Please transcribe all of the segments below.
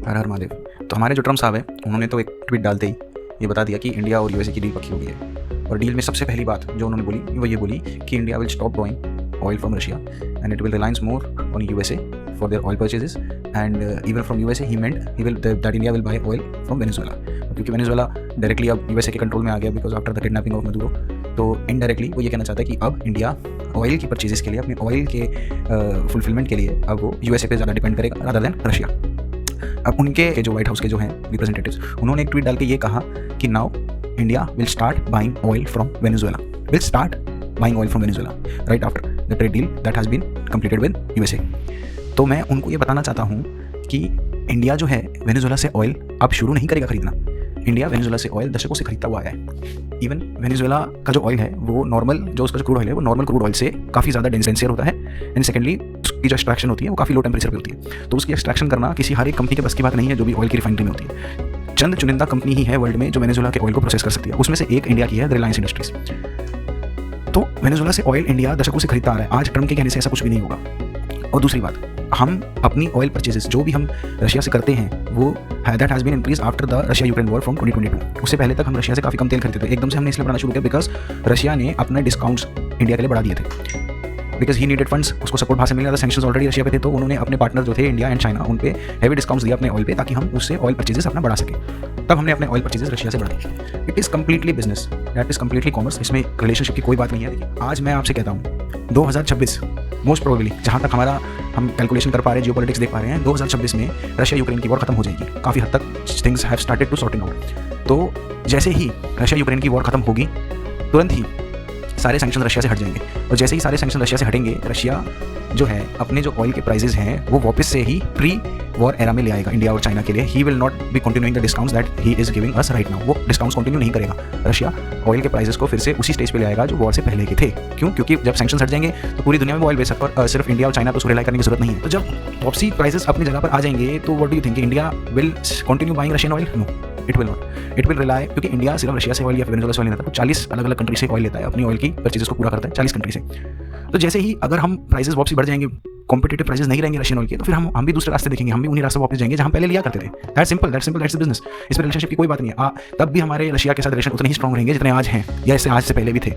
हर हर महादेव। तो हमारे जो ट्रम्प साहब हैं उन्होंने तो एक ट्वीट डालते ही ये बता दिया कि इंडिया और यूएसए की डील पक्की हो गई है। और डील में सबसे पहली बात जो उन्होंने बोली वो ये बोली कि India will stop buying oil from Russia and it will Reliance more on USA for their oil purchases and even from USA he meant he will that India will buy oil from Venezuela. क्योंकि Venezuela directly अब USA के control में आ गया because after the kidnapping of Maduro. तो indirectly वो ये कहना चाहता है कि अब इंडिया ऑयल की परचेजेस के लिए अपने ऑयल के फुलफिलमेंट के लिए अब वो यूएसए पे ज़्यादा डिपेंड करेगा रादर देन रशिया। अब उनके जो व्हाइट हाउस के जो हैं रिप्रेजेंटेटिव्स उन्होंने एक ट्वीट डाल के ये कहा कि now India will start buying oil from Venezuela, will start buying oil from Venezuela right after the trade deal that has been completed with USA. तो मैं उनको ये बताना चाहता हूँ कि इंडिया जो है वेनेजुएला से ऑयल अब शुरू नहीं करेगा खरीदना। इंडिया वेनेजुएला से ऑयल दशकों से खरीदता हुआ आया है। इवन वेनेजुएला का जो ऑयल है वो नॉर्मल जो उसका जो क्रूड ऑयल है वो नॉर्मल क्रूड ऑयल से काफ़ी ज़्यादा डेंसियर होता है एंड सेकेंडली उसकी जो एक्सट्रैक्शन होती है वो काफ़ी लो टेम्परेचर पे होती है। तो उसकी एक्सट्रैक्शन करना किसी हर एक कंपनी के बस की बात नहीं है जो भी ऑयल की रिफाइनरी में होती है। चंद चुनिंदा कंपनी ही है वर्ल्ड में जो वेनेजुएला के ऑयल को प्रोसेस कर सकती है, उसमें से एक इंडिया की है रिलायंस इंडस्ट्रीज। तो वेनेजुएला से ऑयल इंडिया दशकों से खरीदता आ रहा है, आज ट्रम्प के कहने से ऐसा कुछ भी नहीं होगा। और दूसरी बात, हम अपनी ऑयल परचेजेस जो भी हम रशिया से करते हैं वो that has been increase after the Russia Ukraine war from 2022। उससे पहले तक हम रशिया से काफ़ी कम तेल खरीदते थे, एकदम से हमने इसलिए बढ़ाना शुरू किया बिकॉज रशिया ने अपने डिस्काउंट्स इंडिया के लिए बढ़ा दिए थे बिकॉज ही नीडेड फंड्स, उसको सपोर्ट बाहर से मिल रहा था, सैंक्शंस ऑलरेडी रशिया पे थे। तो उन्होंने अपने पार्टनर जो थे इंडिया एंड चाइना उन पे हैवी डिस्काउंट्स दिया अपने ऑयल पे ताकि हम उससे ऑयल परचेजेस अपना बढ़ा सकें। तब हमने अपने ऑयल परचेजेस रशिया से बढ़ाई। It is completely business, that is completely commerce, इसमें रिलेशनशिप की कोई बात नहीं है। देखिए आज मैं आपसे कहता हूँ 2026 मोस्ट प्रोबेबली जहाँ तक हम कैलकुलेशन कर पा रहे हैं, जियोपॉलिटिक्स देख पा रहे हैं, 2026 में रशिया यूक्रेन की वॉर खत्म हो जाएगी। काफ़ी हद तक things have started to sorting out. तो जैसे ही रशिया यूक्रेन की वॉर खत्म होगी तुरंत ही सारे सैंक्शन रशिया से हट जाएंगे और जैसे ही सारे सैंक्शन रशिया से हटेंगे रशिया जो है अपने जो ऑयल के प्राइसेस हैं वो वापस से ही प्री वॉर एरा में ले आएगा इंडिया और चाइना के लिए। He will not be continuing the discounts that he is giving us right now. वो डिस्काउंट्स कंटिन्यू नहीं करेगा। रशिया ऑयल के प्राइसेस को फिर से उसी स्टेज पे ले आएगा जो वॉर से पहले के थे। क्यों? क्योंकि जब सैंक्शन हट जाएंगे तो पूरी दुनिया में ऑयल बेच सकता है और सिर्फ इंडिया और चाइना पर उसको रिलाई करने की जरूरत नहीं है। तो जब वापसी प्राइसेस अपनी जगह पर आ जाएंगे तो what do you think India will continue buying Russian oil? No, it will not. It will rely, क्योंकि इंडिया सिर्फ रशिया से ऑयल या वेनेजुएला से ऑयल नहीं लेता, तो 40 अलग अलग कंट्री से ऑयल लेता है, अपनी ऑयल की परचेजेस को पूरा करता है 40 कंट्री से। तो जैसे ही अगर हम प्राइसेस वापसी बढ़ जाएंगे, कॉम्पिटेटिव प्राइसेस नहीं रहेंगे रशियन ऑयल के, तो फिर हम भी दूसरे रास्ते देखेंगे, हम भी उन्हीं रास्ते वापस जाएंगे जहाँ पहले लिया करते थे। That's simple, that's business. इसमें रिलेशनशिप की कोई बात नहीं है। तब भी हमारे रशिया के साथ रिलेशन उतने ही स्ट्रॉन्ग रहेंगे जितने आज हैं या इससे आज से पहले भी थे।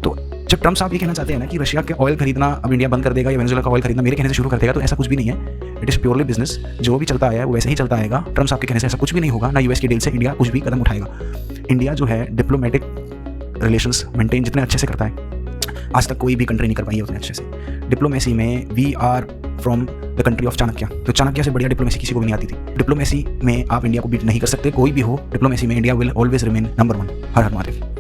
तो जब ट्रम्प साहब ये कहना चाहते हैं ना कि रशिया के ऑयल खरीदना अब इंडिया बंद कर देगा या वेनेजुएला का ऑयल खरीदना मेरे कहने से शुरू कर देगा, तो ऐसा कुछ भी नहीं है। It is purely business. जो भी चलता है वो वैसे ही चलता आएगा। ट्रम्प साहब के कहने से ऐसा कुछ भी नहीं होगा, ना यूएस की डील से इंडिया कुछ भी कदम उठाएगा। इंडिया जो है डिप्लोमेटिक रिलेशंस मेंटेन जितने अच्छे से करता है आज तक कोई भी कंट्री नहीं कर पाई है उतने अच्छे से। डिप्लोमेसी में we are from the country of Chanakya. तो चाणक्य से बढ़िया डिप्लोमेसी किसी को भी नहीं आती थी। डिप्लोमेसी में आप इंडिया को बीट नहीं कर सकते, कोई भी हो। डिप्लोमेसी में India will always remain number 1। Her her Mahadev.